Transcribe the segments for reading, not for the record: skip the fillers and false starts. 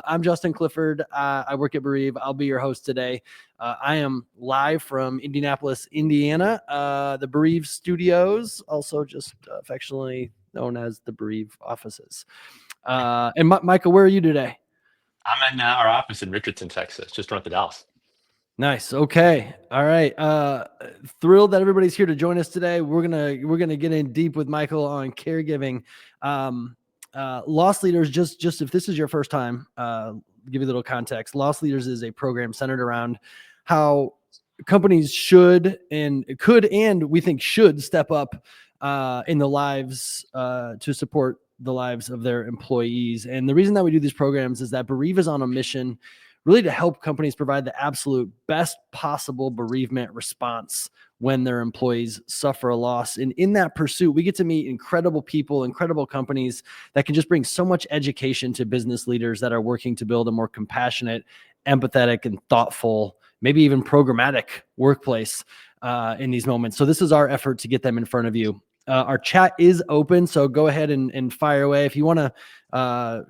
I'm Justin Clifford. I work at Bereave. I'll be your host today. I am live from Indianapolis, Indiana, the Bereave Studios, also just affectionately known as the Bereave offices. And Michael, where are you today? I'm in our office in Richardson, Texas, just north of Dallas. Nice. Okay. All right. Thrilled that everybody's here to join us today. We're gonna get in deep with Michael on caregiving. Loss Leaders, just if this is your first time, give you a little context. Loss Leaders is a program centered around how companies should and could and we think should step up in the lives to support the lives of their employees. And the reason that we do these programs is that Bereave is on a mission really to help companies provide the absolute best possible bereavement response when their employees suffer a loss. And in that pursuit, we get to meet incredible people, incredible companies that can just bring so much education to business leaders that are working to build a more compassionate, empathetic, and thoughtful, maybe even programmatic workplace in these moments. So this is our effort to get them in front of you. Our chat is open, so go ahead and fire away. If you want to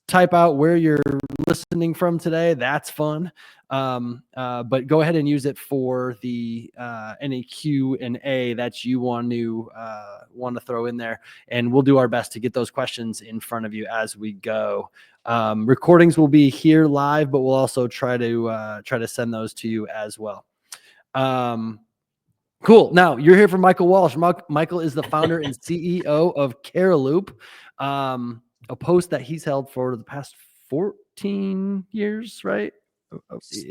type out where you're listening from today, that's fun. But go ahead and use it for the any Q&A that you want to throw in there, and we'll do our best to get those questions in front of you as we go. Recordings will be here live, but we'll also try to send those to you as well. Cool. Now you're here for Michael Walsh. Michael is the founder and CEO of CareLoop. A post that he's held for the past 14 years, right?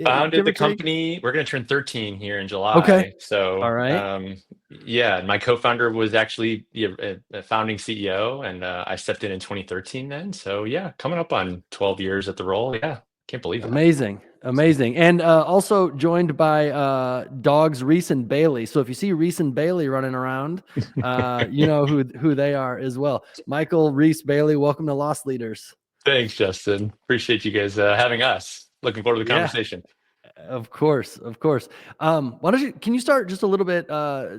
Founded the company. We're going to turn 13 here in July. Okay. So, all right. Yeah, my co-founder was actually a founding CEO, and I stepped in 2013 then. So yeah, coming up on 12 years at the role. Yeah, can't believe it. Amazing. And also joined by dogs Reese and Bailey. So if you see Reese and Bailey running around, you know who they are as well. Michael, Reese, Bailey, welcome to Loss Leaders. Thanks, Justin. Appreciate you guys having us. Looking forward to the conversation. Of course. Can you start just a little bit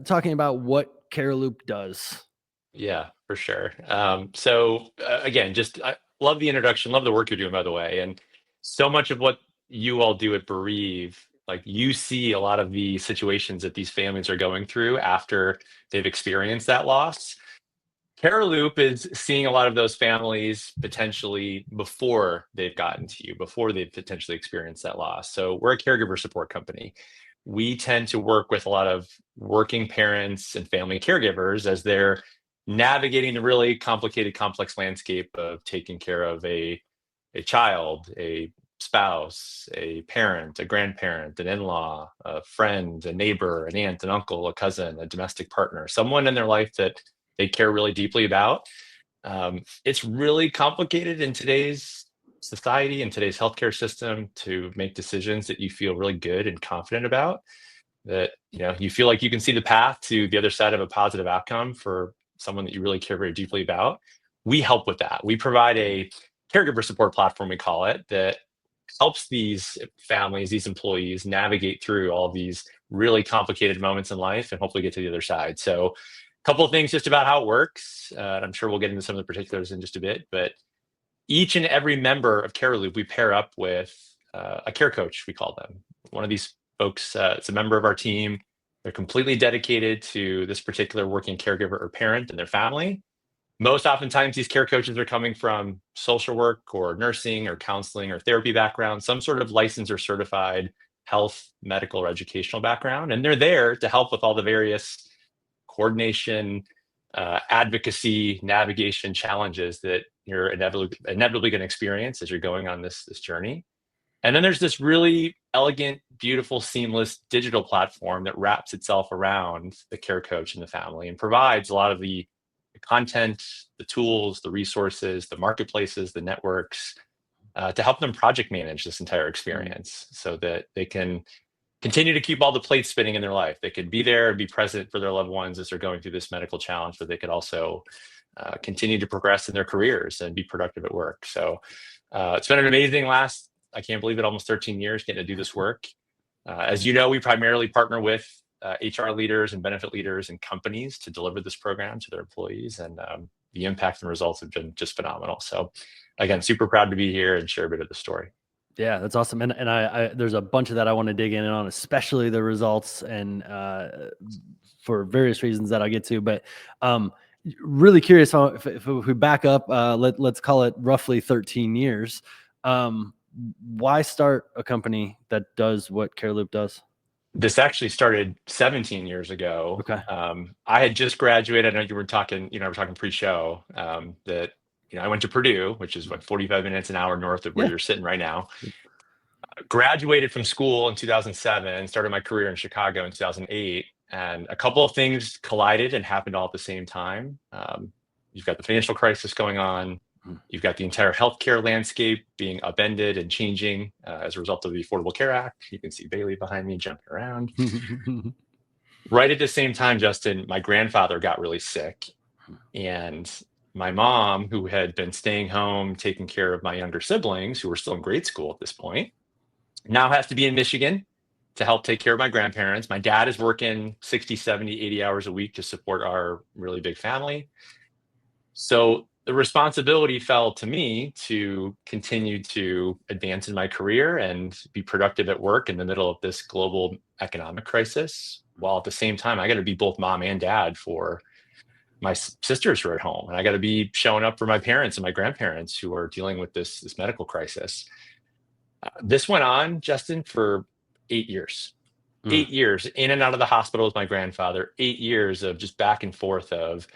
talking about what CareLoop does? Yeah, for sure. Again, I love the introduction, love the work you're doing, by the way. And so much of what you all do at Bereave, like you see a lot of the situations that these families are going through after they've experienced that loss. CareLoop is seeing a lot of those families potentially before they've gotten to you, before they've potentially experienced that loss. So we're a caregiver support company. We tend to work with a lot of working parents and family caregivers as they're navigating the really complicated, complex landscape of taking care of a child, a spouse, a parent, a grandparent, an in-law, a friend, a neighbor, an aunt, an uncle, a cousin, a domestic partner, someone in their life that they care really deeply about. It's really complicated in today's society and today's healthcare system to make decisions that you feel really good and confident about, that you feel like you can see the path to the other side of a positive outcome for someone that you really care very deeply about. We help with that. We provide a caregiver support platform, we call it, that helps these families, these employees navigate through all of these really complicated moments in life and hopefully get to the other side. So a couple of things just about how it works. And I'm sure we'll get into some of the particulars in just a bit, but each and every member of CareLoop, we pair up with a care coach, we call them. One of these folks, it's a member of our team. They're completely dedicated to this particular working caregiver or parent and their family. Most oftentimes, these care coaches are coming from social work or nursing or counseling or therapy background, some sort of licensed or certified health, medical, or educational background. And they're there to help with all the various coordination, advocacy, navigation challenges that you're inevitably going to experience as you're going on this journey. And then there's this really elegant, beautiful, seamless digital platform that wraps itself around the care coach and the family and provides a lot of the content, the tools, the resources, the marketplaces, the networks to help them project manage this entire experience so that they can continue to keep all the plates spinning in their life. They could be there and be present for their loved ones as they're going through this medical challenge, but they could also continue to progress in their careers and be productive at work. So it's been an amazing I can't believe it, almost 13 years getting to do this work. As you know, we primarily partner with HR leaders and benefit leaders and companies to deliver this program to their employees, and the impact and results have been just phenomenal. So again, super proud to be here and share a bit of the story. Yeah, that's awesome. And I there's a bunch of that I want to dig in on, especially the results and for various reasons that I'll get to. But really curious how, if we back up, let's call it roughly 13 years. Why start a company that does what CareLoop does? This actually started 17 years ago. Okay. I had just graduated. I know you were talking, we're talking pre-show, that, I went to Purdue, which is 45 minutes, an hour north of where you're sitting right now. Graduated from school in 2007, started my career in Chicago in 2008. And a couple of things collided and happened all at the same time. You've got the financial crisis going on. You've got the entire healthcare landscape being upended and changing as a result of the Affordable Care Act. You can see Bailey behind me jumping around. Right at the same time, Justin, my grandfather got really sick. And my mom, who had been staying home taking care of my younger siblings, who were still in grade school at this point, now has to be in Michigan to help take care of my grandparents. My dad is working 60, 70, 80 hours a week to support our really big family. So the responsibility fell to me to continue to advance in my career and be productive at work in the middle of this global economic crisis, while at the same time, I got to be both mom and dad for my sisters who are at home. And I got to be showing up for my parents and my grandparents who are dealing with this medical crisis. This went on, Justin, for 8 years. 8 years in and out of the hospital with my grandfather, 8 years of just back and forth of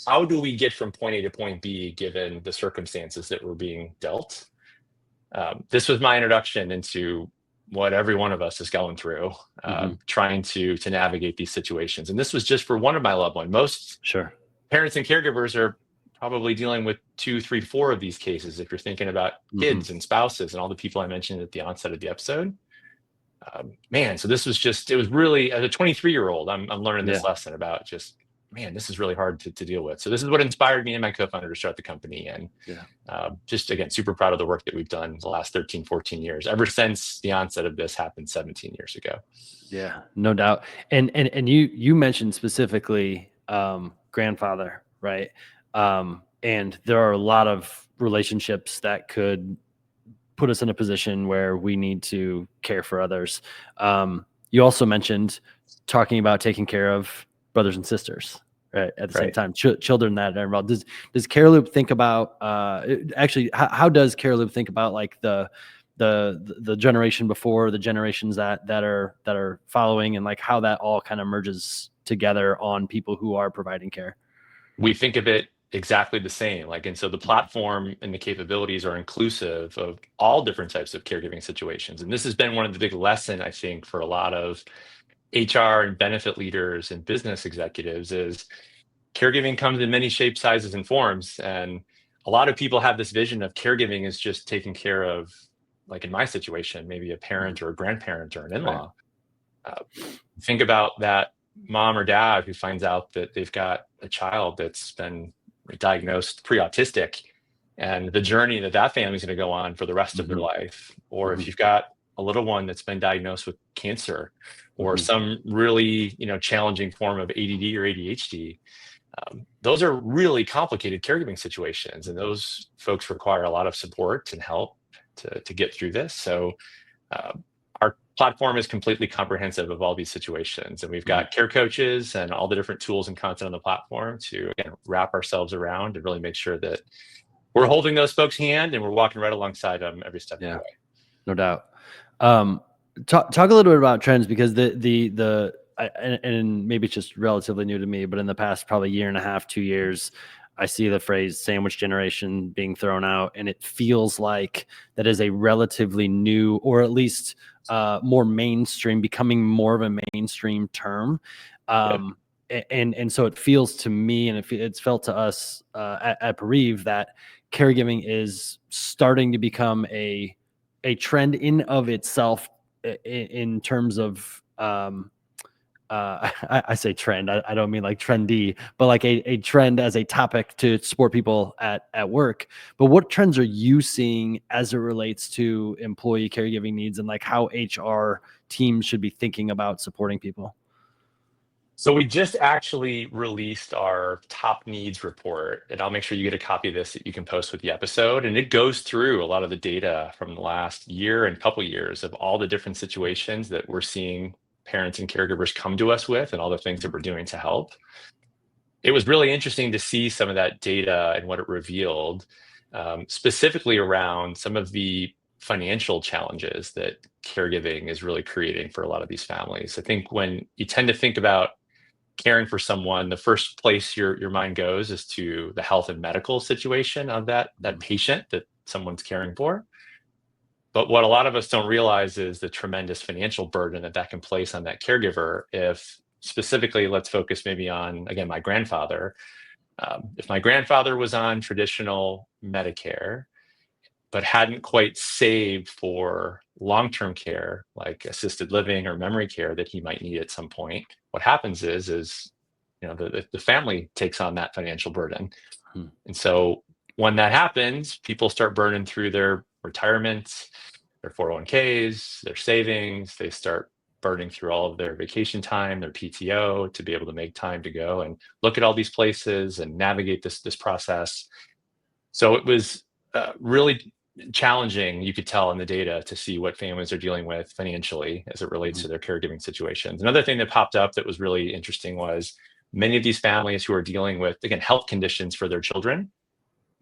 how do we get from point A to point B given the circumstances that were being dealt. This was my introduction into what every one of us is going through, trying to navigate these situations. And this was just for one of my loved ones. Most parents and caregivers are probably dealing with 2, 3, 4 of these cases. If you're thinking about kids and spouses and all the people I mentioned at the onset of the episode, so this was just, it was really, as a 23-year-old, I'm learning this lesson about just, this is really hard to deal with. So this is what inspired me and my co-founder to start the company. And just, again, super proud of the work that we've done the last 13, 14 years, ever since the onset of this happened 17 years ago. Yeah, no doubt. And you mentioned specifically grandfather, right? And there are a lot of relationships that could put us in a position where we need to care for others. You also mentioned talking about taking care of brothers and sisters, right? At the same time, children that are involved. Does CareLoop think about actually? How does CareLoop think about like the generation before, the generations that are following, and like how that all kind of merges together on people who are providing care? We think of it exactly the same. And so the platform and the capabilities are inclusive of all different types of caregiving situations. And this has been one of the big lessons, I think, for a lot of HR and benefit leaders and business executives is caregiving comes in many shapes, sizes, and forms. And a lot of people have this vision of caregiving as just taking care of, like in my situation, maybe a parent or a grandparent or an in-law. Think about that mom or dad who finds out that they've got a child that's been diagnosed pre-autistic, and the journey that family is going to go on for the rest of their life. Or if you've got a little one that's been diagnosed with cancer or some really challenging form of ADD or ADHD, those are really complicated caregiving situations, and those folks require a lot of support and help to get through this. So our platform is completely comprehensive of all these situations, and we've got care coaches and all the different tools and content on the platform to, again, wrap ourselves around and really make sure that we're holding those folks' hand and we're walking right alongside them every step of the way. No doubt. Talk a little bit about trends, because and maybe it's just relatively new to me, but in the past probably 1.5 to 2 years, I see the phrase sandwich generation being thrown out, and it feels like that is a relatively new, or at least more mainstream, becoming more of a mainstream term. And so it feels to me, and it's felt to us at Bereave, that caregiving is starting to become a trend in of itself, in terms of I say trend. I don't mean like trendy, but like a trend as a topic to support people at work. But what trends are you seeing as it relates to employee caregiving needs, and like how HR teams should be thinking about supporting people? So we just actually released our top needs report, and I'll make sure you get a copy of this that you can post with the episode. And it goes through a lot of the data from the last year and couple years of all the different situations that we're seeing parents and caregivers come to us with, and all the things that we're doing to help. It was really interesting to see some of that data and what it revealed, specifically around some of the financial challenges that caregiving is really creating for a lot of these families. I think when you tend to think about caring for someone, the first place your mind goes is to the health and medical situation of that patient that someone's caring for. But what a lot of us don't realize is the tremendous financial burden that can place on that caregiver. If specifically, let's focus maybe on, again, my grandfather. If my grandfather was on traditional Medicare, but hadn't quite saved for long-term care, like assisted living or memory care that he might need at some point, what happens is the family takes on that financial burden. And so when that happens, people start burning through their retirement, their 401ks, their savings. They start burning through all of their vacation time, their PTO, to be able to make time to go and look at all these places and navigate this process. So it was really challenging, you could tell in the data, to see what families are dealing with financially as it relates to their caregiving situations. Another thing that popped up that was really interesting was many of these families who are dealing with, again, health conditions for their children,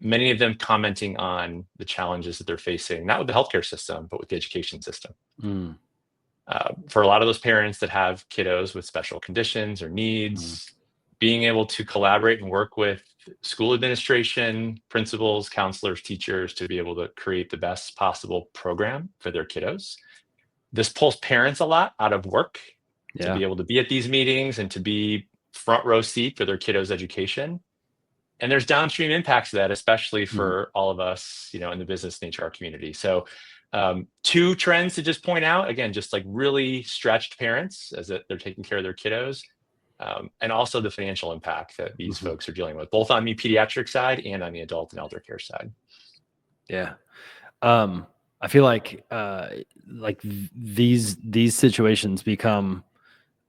many of them commenting on the challenges that they're facing, not with the healthcare system, but with the education system. For a lot of those parents that have kiddos with special conditions or needs, being able to collaborate and work with school administration, principals, counselors, teachers to be able to create the best possible program for their kiddos. This pulls parents a lot out of work to be able to be at these meetings and to be front row seat for their kiddos' education. And there's downstream impacts to that, especially for all of us, in the business and HR community. So 2 trends to just point out, again, just like really stretched parents as they're taking care of their kiddos, and also the financial impact that these folks are dealing with, both on the pediatric side and on the adult and elder care side. Yeah. I feel like these situations become,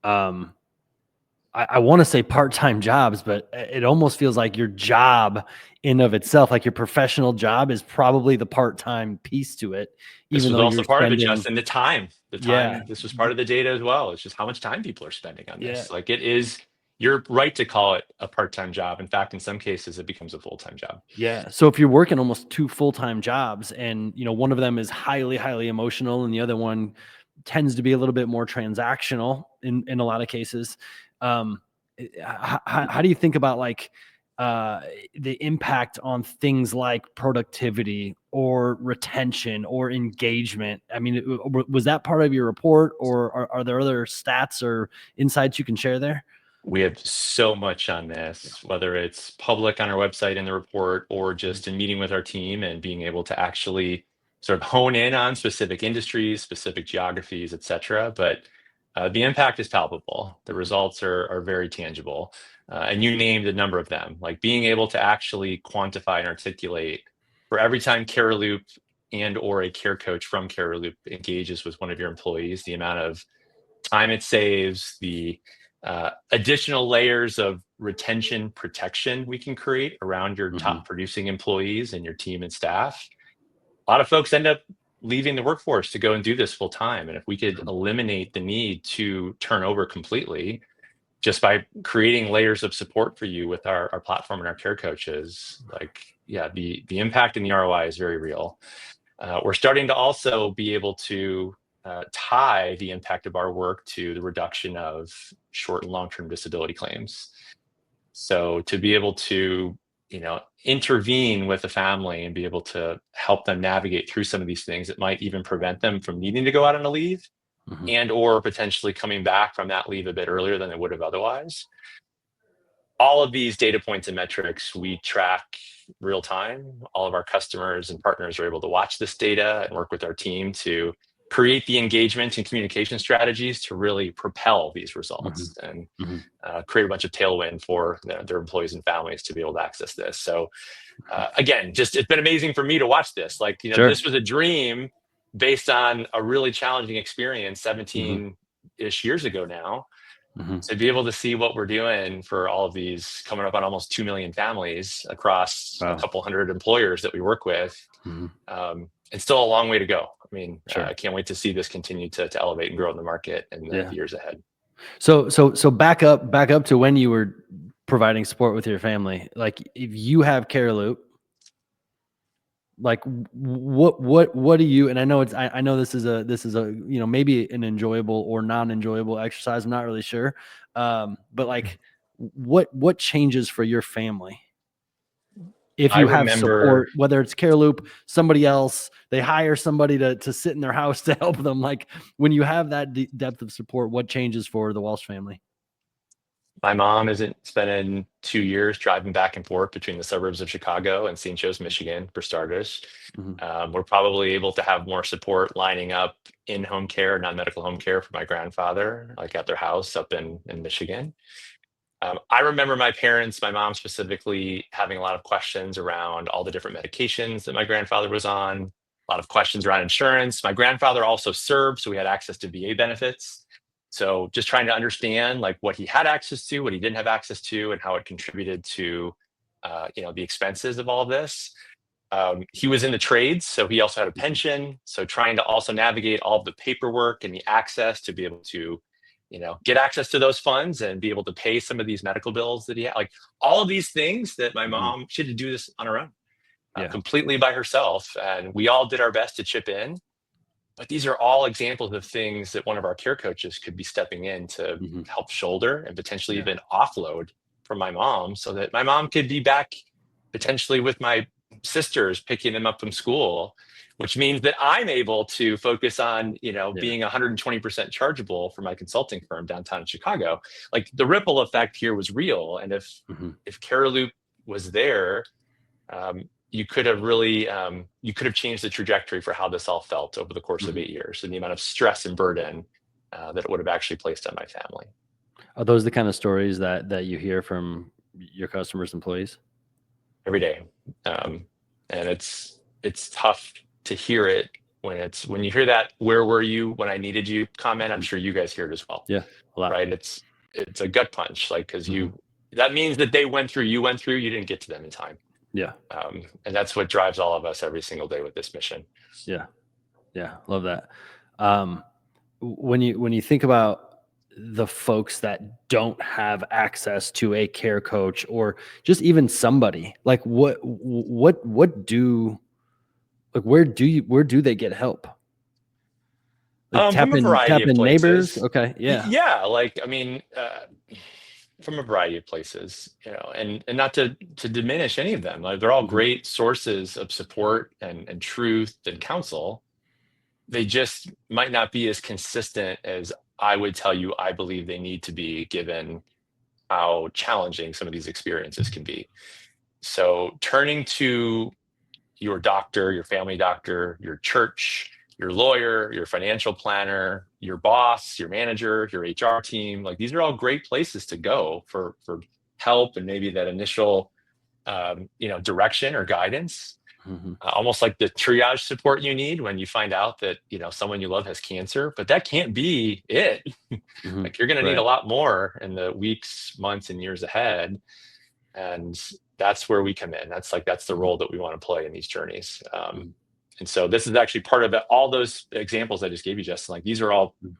I want to say part-time jobs, but it almost feels like your job in of itself, like your professional job, is probably the part-time piece to it. This Even was though also you're part of it, spending, Justin, the time, yeah, this was part of the data as well. It's just how much time people are spending on yeah, this. Like, it is, you're right to call it a part-time job. In fact, in some cases, it becomes a full-time job. yeah. So if you're working almost 2 full-time jobs, and one of them is highly, highly emotional, and the other one tends to be a little bit more transactional in a lot of cases. How do you think about the impact on things like productivity or retention or engagement? I mean, was that part of your report, or are there other stats or insights you can share there? We have so much on this, whether it's public on our website in the report or just in meeting with our team and being able to actually sort of hone in on specific industries, specific geographies, et cetera. But the impact is palpable. The results are very tangible. And you named a number of them, like being able to actually quantify and articulate for every time CareLoop and or a care coach from CareLoop engages with one of your employees, the amount of time it saves, the additional layers of retention protection we can create around your top producing employees and your team and staff. A lot of folks end up leaving the workforce to go and do this full time. And if we could eliminate the need to turn over completely just by creating layers of support for you with our platform and our care coaches, the impact and the ROI is very real. We're starting to also be able to tie the impact of our work to the reduction of short and long-term disability claims. So to be able to, intervene with the family and be able to help them navigate through some of these things that might even prevent them from needing to go out on a leave and or potentially coming back from that leave a bit earlier than they would have otherwise. All of these data points and metrics we track real time. All of our customers and partners are able to watch this data and work with our team to create the engagement and communication strategies to really propel these results and create a bunch of tailwind for their employees and families to be able to access this. So again, just it's been amazing for me to watch this. This was a dream based on a really challenging experience 17-ish years ago now. Mhm. So to be able to see what we're doing for all of these coming up on almost 2 million families across a Wow. couple hundred employers that we work with, Mhm. it's still a long way to go. I mean, Sure. I can't wait to see this continue to elevate and grow in the market in the Yeah. years ahead. So back up to when you were providing support with your family. Like if you have CareLoop, like what do you, and I know I know this is a maybe an enjoyable or non-enjoyable exercise, I'm not really sure, but like what changes for your family if I you have remember support, whether it's CareLoop, somebody else, they hire somebody to sit in their house to help them, like when you have that depth of support, what changes for the Walsh family? my mom isn't spending 2 years driving back and forth between the suburbs of Chicago and St. Joe's, Michigan, for starters. Mhm. We're probably able to have more support lining up in home care, non-medical home care for my grandfather, like at their house up in Michigan. I remember my parents, my mom specifically, having a lot of questions around all the different medications that my grandfather was on, a lot of questions around insurance. My grandfather also served, so we had access to VA benefits. So just trying to understand like what he had access to, what he didn't have access to, and how it contributed to the expenses of all of this. He was in the trades, so he also had a pension. So trying to also navigate all of the paperwork and the access to be able to, get access to those funds and be able to pay some of these medical bills that he had. Like all of these things that my Mhm. mom, she had to do this on her own, Yeah. completely by herself, and we all did our best to chip in. But these are all examples of things that one of our care coaches could be stepping in to Mhm. help shoulder and potentially Yeah. even offload from my mom so that my mom could be back potentially with my sisters picking them up from school, which means that I'm able to focus on, Yeah. being 120% chargeable for my consulting firm downtown in Chicago. Like the ripple effect here was real. And Mhm. if CareLoop was there, you could have really you could have changed the trajectory for how this all felt over the course of Mhm. 8 years and the amount of stress and burden that it would have actually placed on my family Are those the kind of stories that you hear from your customers, employees? every day. um, and it's tough to hear it when you hear that "where were you when I needed you" comment. I'm Mhm. sure you guys hear it as well, Yeah, a lot. right? It's a gut punch, like, because Mhm. that means that you went through, you didn't get to them in time. Yeah, And that's what drives all of us every single day with this mission. yeah, yeah, love that. Um, when you think about the folks that don't have access to a care coach or just even somebody, like what do like where do they get help? Like From a tap variety of in neighbors? places. Okay, yeah. Yeah, like, I mean, from a variety of places, and not to diminish any of them. Like, they're all Mhm, great sources of support and truth and counsel. They just might not be as consistent as I would tell you I believe they need to be, given how challenging some of these experiences can be. So turning to your doctor, your family doctor, your church, your lawyer, your financial planner, your boss, your manager, your HR team. Like, these are all great places to go for help and maybe that initial direction or guidance. mhm, Almost like the triage support you need when you find out that someone you love has cancer, but that can't be it. mhm. Like, you're going to need a Right. lot more in the weeks, months, and years ahead. And that's where we come in. That's the Mhm, role that we want to play in these journeys. mhm, And so this is actually part of it. All those examples I just gave you, Justin, like, these are all mhm,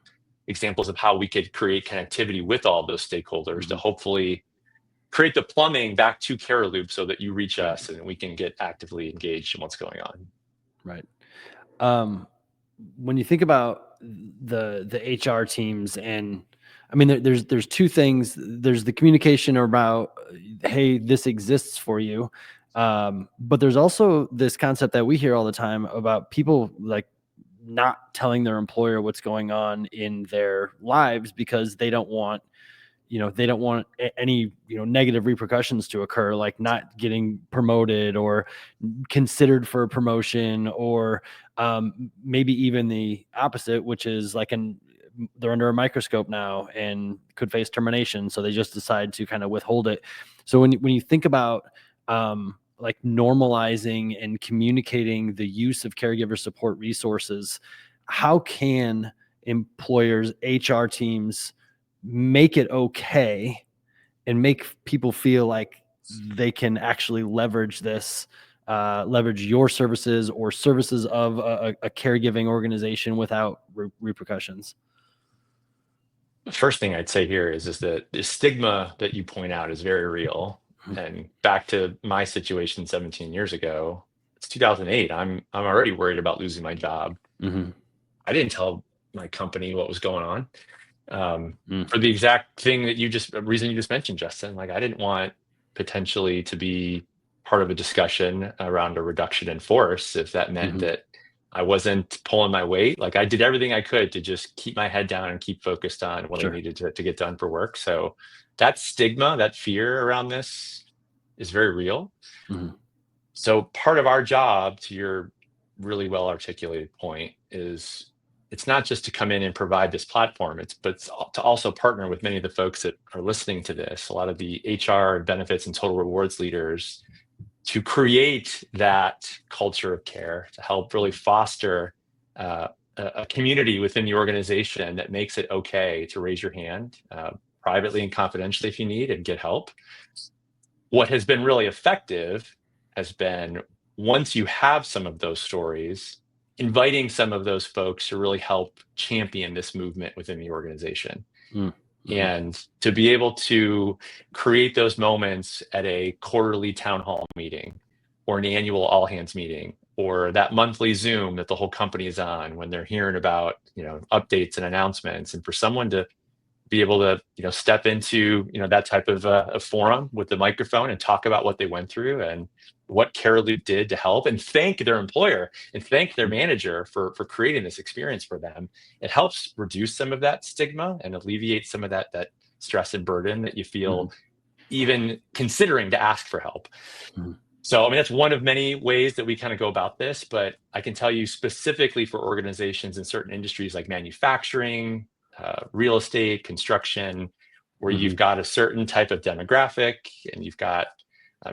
examples of how we could create connectivity with all those stakeholders to mhm. hopefully create the plumbing back to CareLoop so that you reach Right, us and we can get actively engaged in what's going on. right. Um, when you think about the HR teams, and I mean, there's two things. There's the communication about, hey, this exists for you, but there's also this concept that we hear all the time about people like not telling their employer what's going on in their lives because they don't want any negative repercussions to occur, like not getting promoted or considered for a promotion, or maybe even the opposite, which is like they're under a microscope now and could face termination, so they just decide to kind of withhold it. So when you think about like normalizing and communicating the use of caregiver support resources, how can employers, HR teams make it okay and make people feel like they can actually leverage this, leverage your services or services of a caregiving organization without repercussions? The first thing I'd say here is that the stigma that you point out is very real. Mhm. And back to my situation 17 years ago, it's 2008. I'm already worried about losing my job. Mm-hmm. I didn't tell my company what was going on. Mm. For the exact thing that reason you just mentioned, Justin. Like, I didn't want potentially to be part of a discussion around a reduction in force if that meant Mm-hmm. that I wasn't pulling my weight. Like, I did everything I could to just keep my head down and keep focused on what I Sure. needed to get done for work. So that stigma, that fear around this is very real. Mm-hmm. So part of our job, to your really well articulated point, is it's not just to come in and provide this platform, but to also partner with many of the folks that are listening to this, a lot of the HR benefits and total rewards leaders, to create that culture of care, to help really foster a community within the organization that makes it okay to raise your hand privately and confidentially if you need and get help. What has been really effective has been, once you have some of those stories, inviting some of those folks to really help champion this movement within the organization. Mm-hmm. And to be able to create those moments at a quarterly town hall meeting or an annual all hands meeting or that monthly Zoom that the whole company is on when they're hearing about, updates and announcements, and for someone to be able to step into that type of a forum with the microphone and talk about what they went through and what CareLoop did to help, and thank their employer and thank their manager for creating this experience for them. It helps reduce some of that stigma and alleviate some of that stress and burden that you feel even considering to ask for help. Mm-hmm. So, I mean, that's one of many ways that we kind of go about this, but I can tell you specifically for organizations in certain industries like manufacturing, real estate, construction, where Mm-hmm. you've got a certain type of demographic and you've got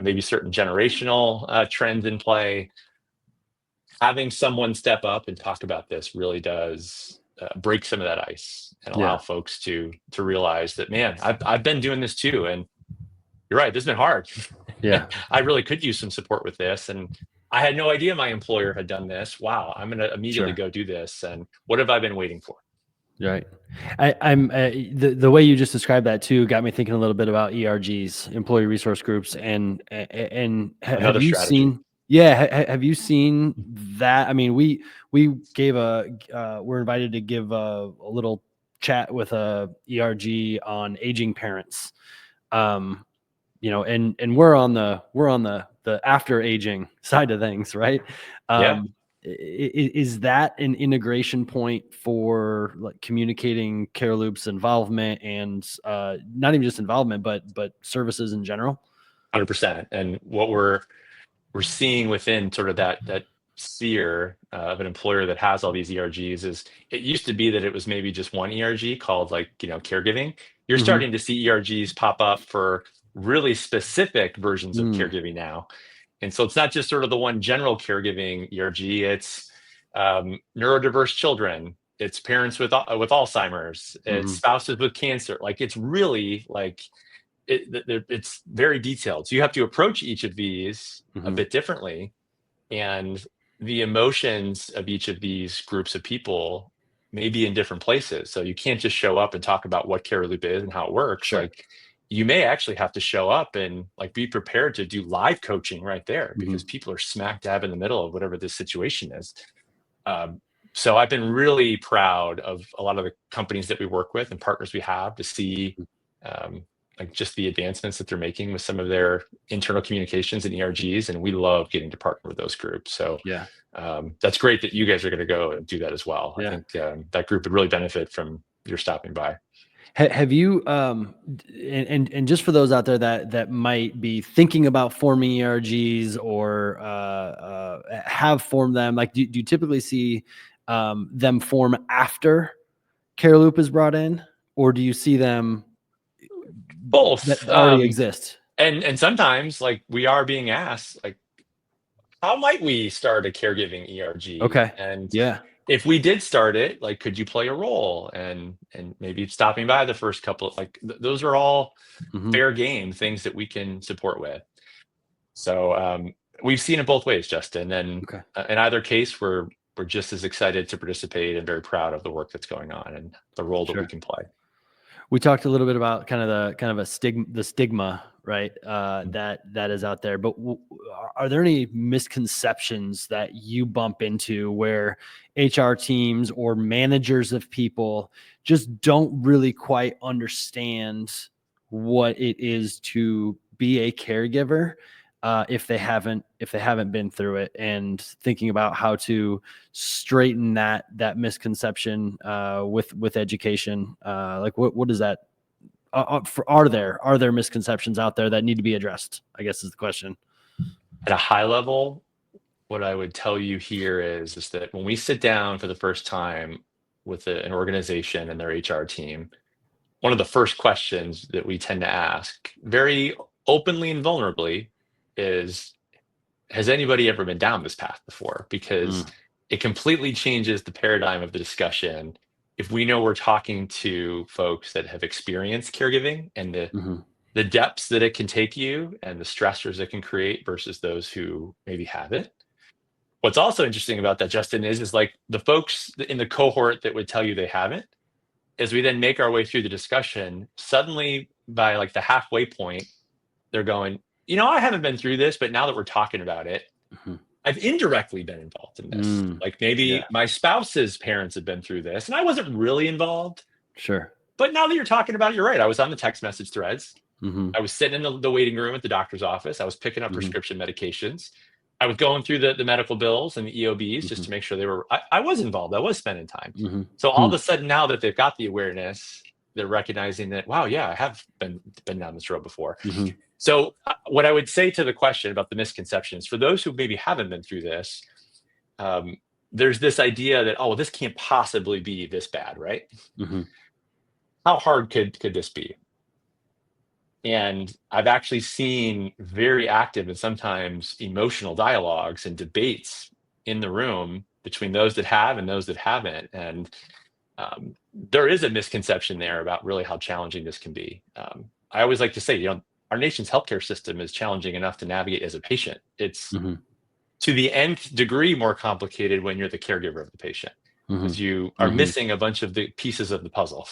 maybe certain generational trends in play, having someone step up and talk about this really does break some of that ice and allow folks to realize that, man, I've been doing this too. And you're right, this has been hard. Yeah. I really could use some support with this. And I had no idea my employer had done this. Wow, I'm going to immediately go do this. And what have I been waiting for? Right. I'm the way you just described that too got me thinking a little bit about ERGs, employee resource groups, and have Another you strategy. seen? Yeah, have you seen that? I mean, we gave we're invited to give a little chat with a ERG on aging parents. And we're on the after aging side of things, right? Yeah. Is that an integration point for like communicating CareLoop's involvement and not even just involvement, but services in general? 100%. And what we're seeing within sort of that sphere of an employer that has all these ERGs is, it used to be that it was maybe just one ERG called caregiving. You're Mm-hmm. starting to see ERGs pop up for really specific versions of Mm. caregiving now. And so it's not just sort of the one general caregiving ERG, it's neurodiverse children, it's parents with Alzheimer's, it's spouses with cancer. Like, it's really like, it's very detailed. So you have to approach each of these a bit differently. And the emotions of each of these groups of people may be in different places. So you can't just show up and talk about what CareLoop is and how it works. Sure. Like, you may actually have to show up and be prepared to do live coaching right there, because people are smack dab in the middle of whatever this situation is. So I've been really proud of a lot of the companies that we work with and partners we have to see just the advancements that they're making with some of their internal communications and ERGs. And we love getting to partner with those groups. So Yeah. That's great that you guys are going to go and do that as well. Yeah. I think that group would really benefit from your stopping by. Have you and just for those out there that might be thinking about forming ERGs or have formed them, like do you typically see them form after CareLoop is brought in, or do you see them Both that already exist? And sometimes we are being asked, how might we start a caregiving ERG? Okay. And Yeah. if we did start it, like, could you play a role, and maybe stopping by the first couple, like those are all fair game things that we can support with. So we've seen it both ways, Justin, and Okay. in either case, we're just as excited to participate and very proud of the work that's going on and the role that we Sure. can play. We talked a little bit about the stigma, right? That is out there. But are there any misconceptions that you bump into where HR teams or managers of people just don't really quite understand what it is to be a caregiver, if they haven't been through it, and thinking about how to straighten that misconception with education? Like what is that? Are there misconceptions out there that need to be addressed, I guess, is the question. At a high level, what I would tell you here is that when we sit down for the first time with an organization and their HR team, one of the first questions that we tend to ask very openly and vulnerably is, has anybody ever been down this path before? Because it completely changes the paradigm of the discussion if we know we're talking to folks that have experienced caregiving and the depths that it can take you and the stressors it can create versus those who maybe haven't. What's also interesting about that, Justin, is like the folks in the cohort that would tell you they haven't, as we then make our way through the discussion, suddenly by like the halfway point, they're going, I haven't been through this, but now that we're talking about it, I've indirectly been involved in this. Like maybe my spouse's parents have been through this and I wasn't really involved. Sure. But now that you're talking about it, you're right. I was on the text message threads. I was sitting in the waiting room at the doctor's office. I was picking up prescription medications. I was going through the medical bills and the EOBs just to make sure they were, I was involved. I was spending time. So all of a sudden, now that they've got the awareness, they're recognizing that, wow, yeah, I have been down this road before. So what I would say to the question about the misconceptions, for those who maybe haven't been through this, there's this idea that, oh, well, this can't possibly be this bad, right? How hard could this be? And I've actually seen very active and sometimes emotional dialogues and debates in the room between those that have and those that haven't. And there is a misconception there about really how challenging this can be. I always like to say, our nation's healthcare system is challenging enough to navigate as a patient. It's to the nth degree more complicated when you're the caregiver of the patient, because you are missing a bunch of the pieces of the puzzle.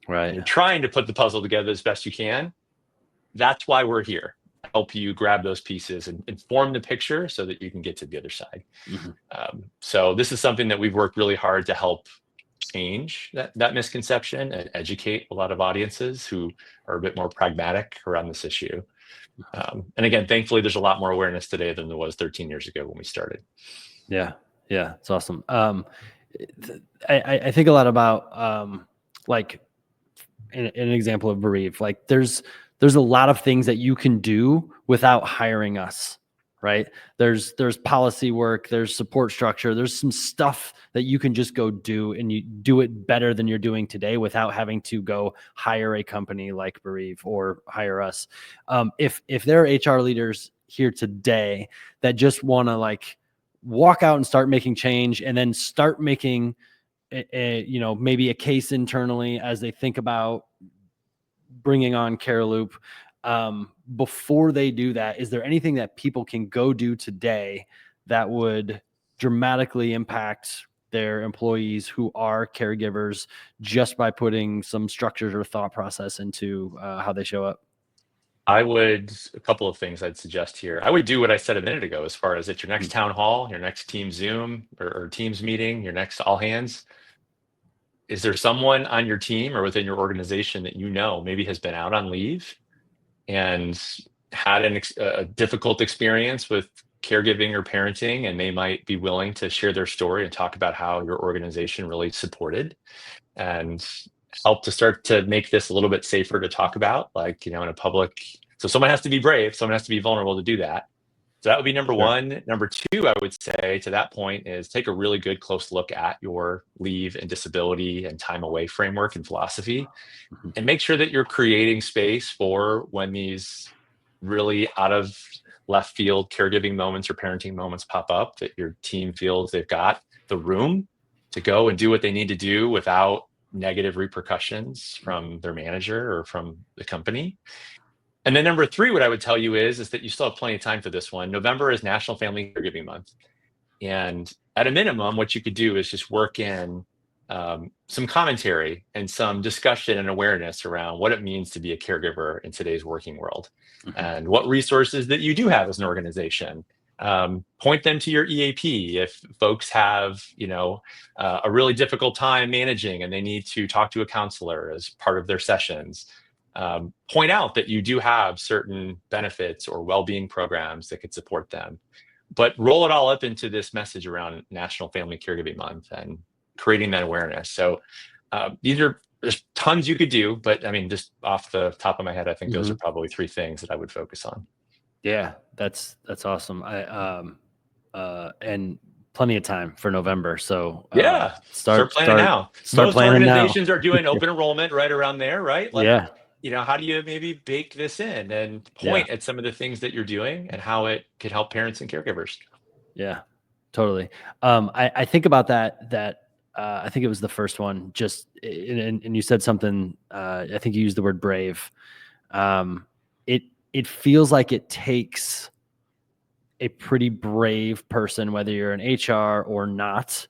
Right. You're trying to put the puzzle together as best you can. That's why we're here, help you grab those pieces and form the picture so that you can get to the other side. So this is something that we've worked really hard to help change that misconception and educate a lot of audiences who are a bit more pragmatic around this issue. And again, thankfully, there's a lot more awareness today than there was 13 years ago when we started. Yeah, it's awesome. I think a lot about like an example of bereave. Like there's a lot of things that you can do without hiring us, right? There's policy work, there's support structure, there's some stuff that you can just go do, and you do it better than you're doing today without having to go hire a company like Bereave or hire us. If there are HR leaders here today that just want to like walk out and start making change, and then start making maybe a case internally as they think about bringing on CareLoop, before they do that, is there anything that people can go do today that would dramatically impact their employees who are caregivers just by putting some structures or thought process into how they show up? A couple of things I'd suggest here. I would do what I said a minute ago, as far as at your next town hall, your next team Zoom or Teams meeting, your next all hands. Is there someone on your team or within your organization that maybe has been out on leave and had a difficult experience with caregiving or parenting, and they might be willing to share their story and talk about how your organization really supported and help to start to make this a little bit safer to talk about, like, in a public. So someone has to be brave, someone has to be vulnerable to do that. So that would be number one. Number two, I would say to that point, is take a really good close look at your leave and disability and time away framework and philosophy, and make sure that you're creating space for when these really out of left field caregiving moments or parenting moments pop up, that your team feels they've got the room to go and do what they need to do without negative repercussions from their manager or from the company. And then number 3, what I would tell you is that you still have plenty of time for this one. November is National Family Caregiving Month. And at a minimum, what you could do is just work in some commentary and some discussion and awareness around what it means to be a caregiver in today's working world, and what resources that you do have as an organization. Point them to your EAP if folks have, a really difficult time managing and they need to talk to a counselor as part of their sessions. Point out that you do have certain benefits or well-being programs that could support them, but roll it all up into this message around National Family Caregiving Month and creating that awareness. So there's tons you could do, but I mean, just off the top of my head, I think those are probably 3 things that I would focus on. Yeah, that's awesome. And plenty of time for November. So start planning now. Most planning organizations now. are doing open enrollment right around there, right? Yeah. How do you maybe bake this in and point at some of the things that you're doing and how it could help parents and caregivers? Yeah, totally. I think about that. I think it was the first one. Just and you said something. I think you used the word brave. It feels like it takes a pretty brave person, whether you're an HR or not,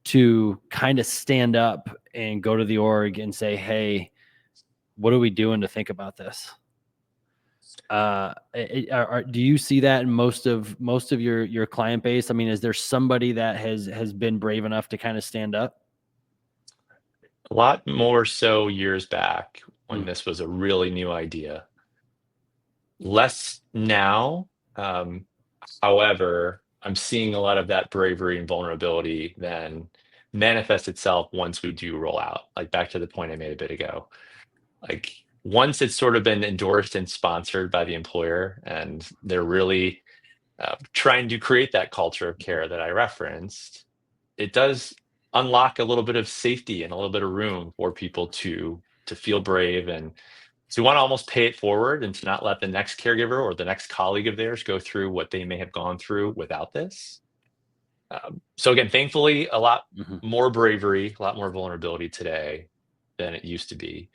to kind of stand up and go to the org and say, "Hey, what are we doing to think about this?" Do you see that in most of your client base? I mean, is there somebody that has been brave enough to kind of stand up? A lot more so years back when this was a really new idea. Less now. However, I'm seeing a lot of that bravery and vulnerability then manifest itself once we do roll out. Like back to the point I made a bit ago. Like once it's sort of been endorsed and sponsored by the employer, and they're really trying to create that culture of care that I referenced, it does unlock a little bit of safety and a little bit of room for people to feel brave and to want to almost pay it forward and to not let the next caregiver or the next colleague of theirs go through what they may have gone through without this. So again, thankfully, a lot more bravery, a lot more vulnerability today than it used to be.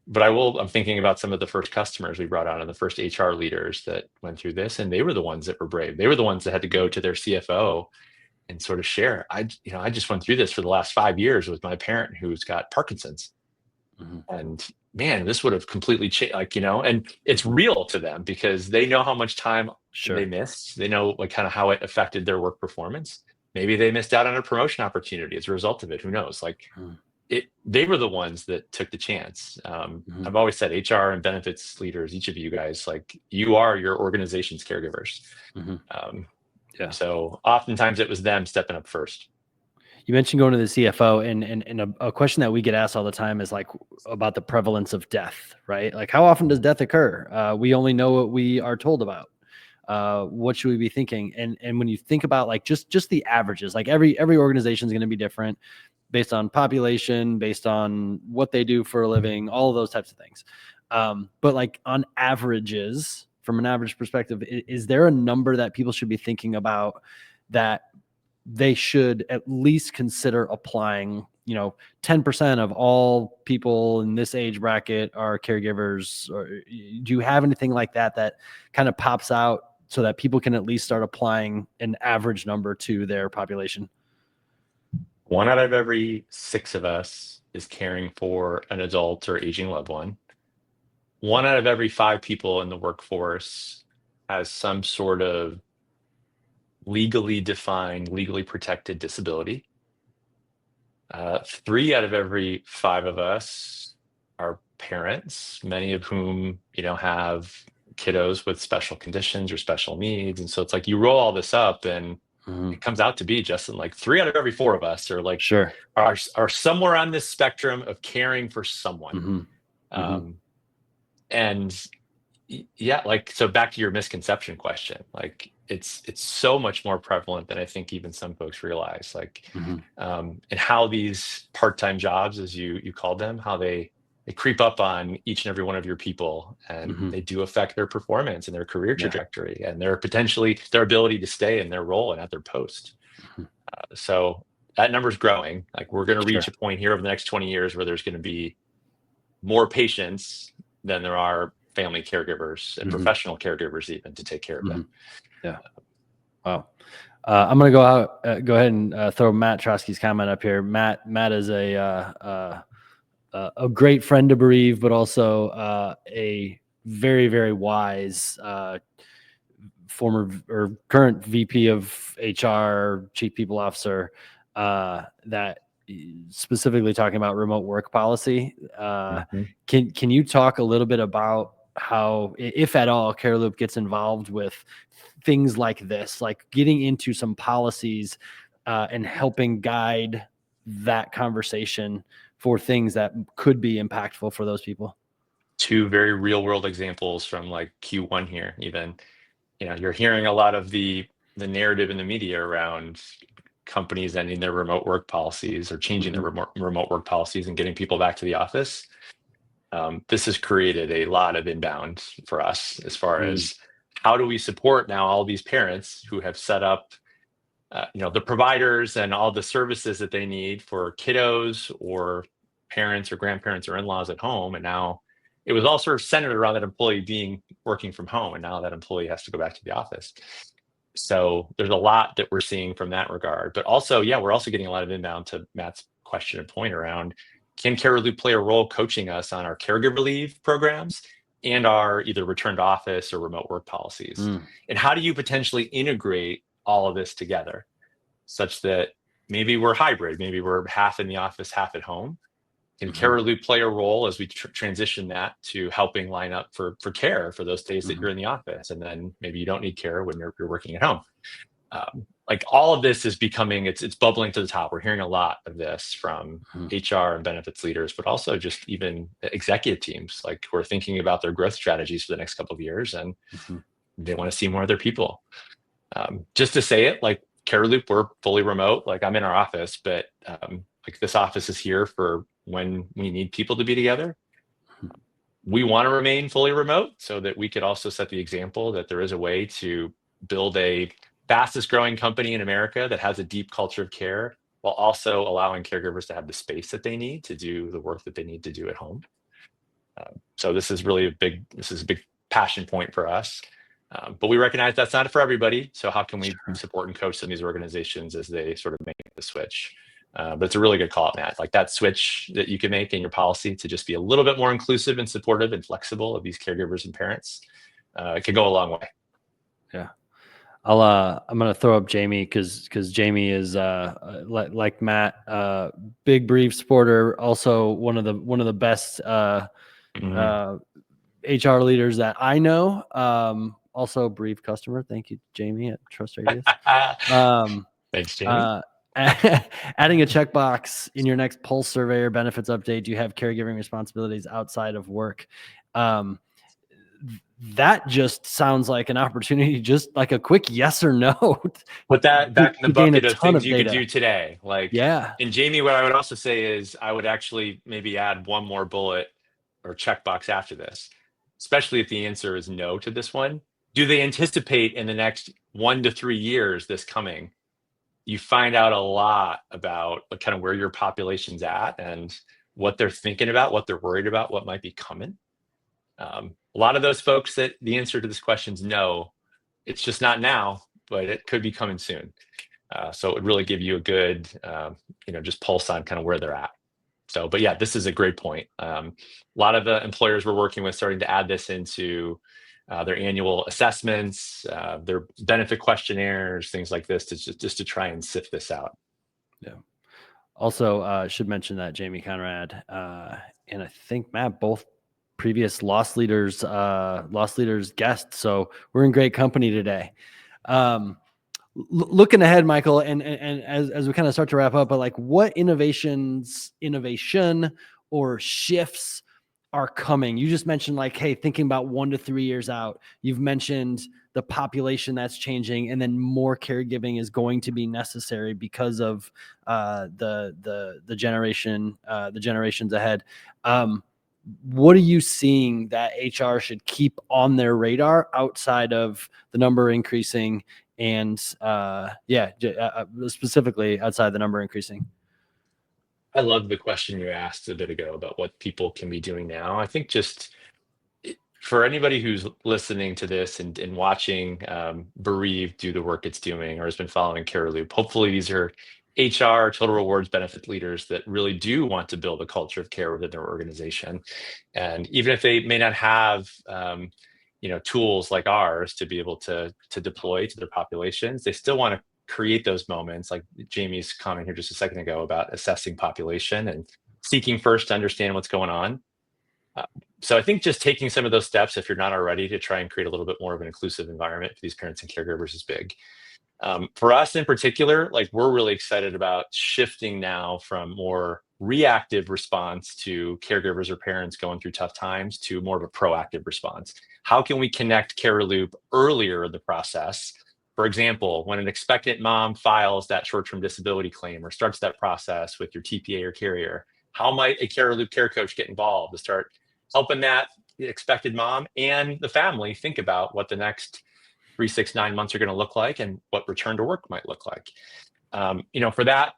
But I'm thinking about some of the first customers we brought on and the first HR leaders that went through this, and they were the ones that were brave. They were the ones that had to go to their CFO and sort of share. I just went through this for the last 5 years with my parent who's got Parkinson's. And man, this would have completely changed, and it's real to them because they know how much time they missed. They know kind of how it affected their work performance. Maybe they missed out on a promotion opportunity as a result of it. Who knows? They were the ones that took the chance. I've always said HR and benefits leaders, each of you guys, you are your organization's caregivers. So oftentimes it was them stepping up first. You mentioned going to the CFO, and a question that we get asked all the time is about the prevalence of death, right? Like, how often does death occur? We only know what we are told about. What should we be thinking? And when you think about just the averages, every organization is going to be different based on population, based on what they do for a living, all of those types of things. But on averages, from an average perspective, is there a number that people should be thinking about that they should at least consider applying? 10% of all people in this age bracket are caregivers. Or do you have anything like that kind of pops out so that people can at least start applying an average number to their population? 1 out of every 6 of us is caring for an adult or aging loved one. 1 out of every 5 people in the workforce has some sort of legally defined, legally protected disability. 3 out of every 5 of us are parents, many of whom, have kiddos with special conditions or special needs. And so it's you roll all this up and it comes out to be, Justin, 3 out of every 4 of us are are somewhere on this spectrum of caring for someone. And so back to your misconception question, it's so much more prevalent than I think even some folks realize, and how these part-time jobs, as you called them, how they creep up on each and every one of your people, and they do affect their performance and their career trajectory and their ability to stay in their role and at their post. So that number's growing. Like we're going to reach Sure. a point here over the next 20 years where there's going to be more patients than there are family caregivers and professional caregivers even to take care of them. Yeah. Wow. I'm going to go ahead and throw Matt Trotsky's comment up here. Matt is a great friend to bereave, but also a very, very wise former or current VP of HR, chief people officer, that specifically talking about remote work policy. Can you talk a little bit about how, if at all, CareLoop gets involved with things like this, like getting into some policies and helping guide that conversation for things that could be impactful for those people? Two very real world examples from like Q1 here, even, you're hearing a lot of the narrative in the media around companies ending their remote work policies or changing their remote work policies and getting people back to the office. This has created a lot of inbound for us as far as how do we support now all these parents who have set up the providers and all the services that they need for kiddos or parents or grandparents or in-laws at home. And now it was all sort of centered around that employee working from home. And now that employee has to go back to the office. So there's a lot that we're seeing from that regard. But also, we're also getting a lot of inbound to Matt's question and point around, can CareLoop play a role coaching us on our caregiver leave programs and our either return to office or remote work policies? And how do you potentially integrate all of this together such that maybe we're hybrid, maybe we're half in the office, half at home? Can CareLoop play a role as we transition that to helping line up for care for those days that you're in the office, and then maybe you don't need care when you're working at home? Like all of this is becoming, it's bubbling to the top. We're hearing a lot of this from HR and benefits leaders, but also just even executive teams, like who are thinking about their growth strategies for the next couple of years, and they want to see more of their people. Just to say it, like CareLoop, we're fully remote. Like I'm in our office, but like this office is here for when we need people to be together. We want to remain fully remote so that we could also set the example that there is a way to build a fastest growing company in America that has a deep culture of care while also allowing caregivers to have the space that they need to do the work that they need to do at home. So this is really a big passion point for us. But we recognize that's not for everybody. So how can we support and coach some of these organizations as they sort of make the switch? But it's a really good call out, Matt. Like that switch that you can make in your policy to just be a little bit more inclusive and supportive and flexible of these caregivers and parents, it can go a long way. Yeah. I'm going to throw up Jamie because Jamie is like Matt, big bereaved supporter, also one of the best HR leaders that I know. Also bereaved customer. Thank you, Jamie at Trust Radius. Thanks, Jamie. Adding a checkbox in your next Pulse survey or benefits update. Do you have caregiving responsibilities outside of work? That just sounds like an opportunity, just like a quick yes or no. Put that back in the bucket of things you data. could do today. Like, and Jamie, what I would also say is I would actually maybe add one more bullet or checkbox after this, especially if the answer is no to this one. Do they anticipate in the next 1 to 3 years this coming? You find out a lot about kind of where your population's at and what they're thinking about, what they're worried about, what might be coming. A lot of those folks that the answer to this question is no, it's just not now, but it could be coming soon. So it would really give you a good, just pulse on kind of where they're at. So, but yeah, this is a great point. A lot of the employers we're working with starting to add this into their annual assessments, their benefit questionnaires, things like this, just to try and sift this out. Yeah. Also, should mention that Jamie Conrad and I think Matt, both previous loss leaders guests. So we're in great company today. Looking ahead, Michael, and as we kind of start to wrap up, but like what innovation or shifts are coming? You just mentioned like, hey, thinking about 1 to 3 years out. You've mentioned the population that's changing, and then more caregiving is going to be necessary because of the generations ahead. What are you seeing that HR should keep on their radar outside of the number increasing specifically outside the number increasing? I love the question you asked a bit ago about what people can be doing now. I think just for anybody who's listening to this and watching Bereave do the work it's doing or has been following CareLoop, hopefully these are HR, total rewards benefit leaders that really do want to build a culture of care within their organization. And even if they may not have tools like ours to be able to deploy to their populations, they still want to create those moments, like Jamie's comment here just a second ago about assessing population and seeking first to understand what's going on. So I think just taking some of those steps, if you're not already, to try and create a little bit more of an inclusive environment for these parents and caregivers is big. For us in particular, like we're really excited about shifting now from more reactive response to caregivers or parents going through tough times to more of a proactive response. How can we connect CareLoop earlier in the process? For example, when an expectant mom files that short-term disability claim or starts that process with your TPA or carrier, how might a CareLoop care coach get involved to start helping that expected mom and the family think about what the next 3, 6, 9 months are going to look like and what return to work might look like? For that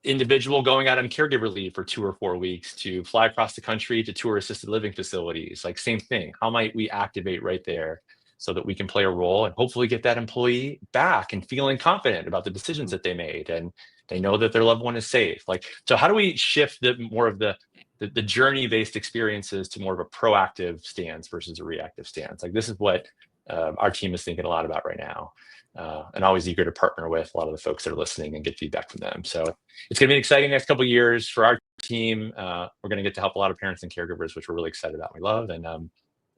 individual going out on caregiver leave for 2 or 4 weeks to fly across the country to tour assisted living facilities, like same thing. How might we activate right there so that we can play a role and hopefully get that employee back and feeling confident about the decisions that they made and they know that their loved one is safe? So how do we shift more of the journey-based experiences to more of a proactive stance versus a reactive stance? Like this is what our team is thinking a lot about right now, and always eager to partner with a lot of the folks that are listening and get feedback from them. So it's going to be an exciting next couple of years for our team. We're going to get to help a lot of parents and caregivers, which we're really excited about. We love, and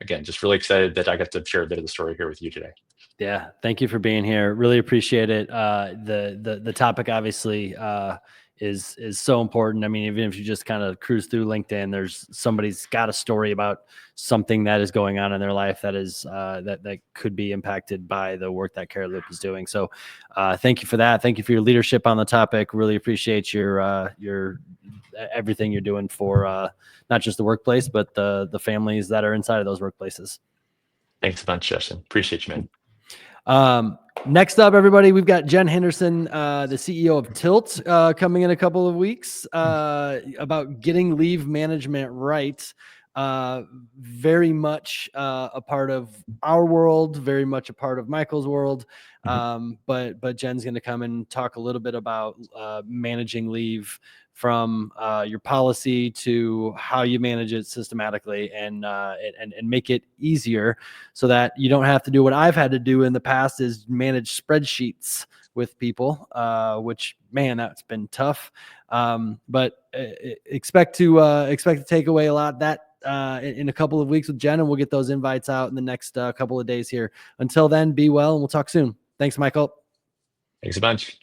again, just really excited that I got to share a bit of the story here with you today. Yeah, thank you for being here. Really appreciate it. The topic obviously is so important. I mean, even if you just kind of cruise through LinkedIn, there's somebody's got a story about something that is going on in their life that is that could be impacted by the work that CareLoop is doing. So thank you for that. Thank you for your leadership on the topic. Really appreciate your everything you're doing for not just the workplace, but the families that are inside of those workplaces. Thanks a bunch, Justin. Appreciate you, man. Next up, everybody, we've got Jen Henderson, the CEO of Tilt, coming in a couple of weeks, about getting leave management right. Very much a part of our world, very much a part of Michael's world. But Jen's going to come and talk a little bit about managing leave from your policy to how you manage it systematically and make it easier so that you don't have to do what I've had to do in the past, is manage spreadsheets with people, which, man, that's been tough. But expect to take away a lot that in a couple of weeks with Jen, and we'll get those invites out in the next couple of days here. Until then, be well, and we'll talk soon. Thanks, Michael. Thanks a bunch.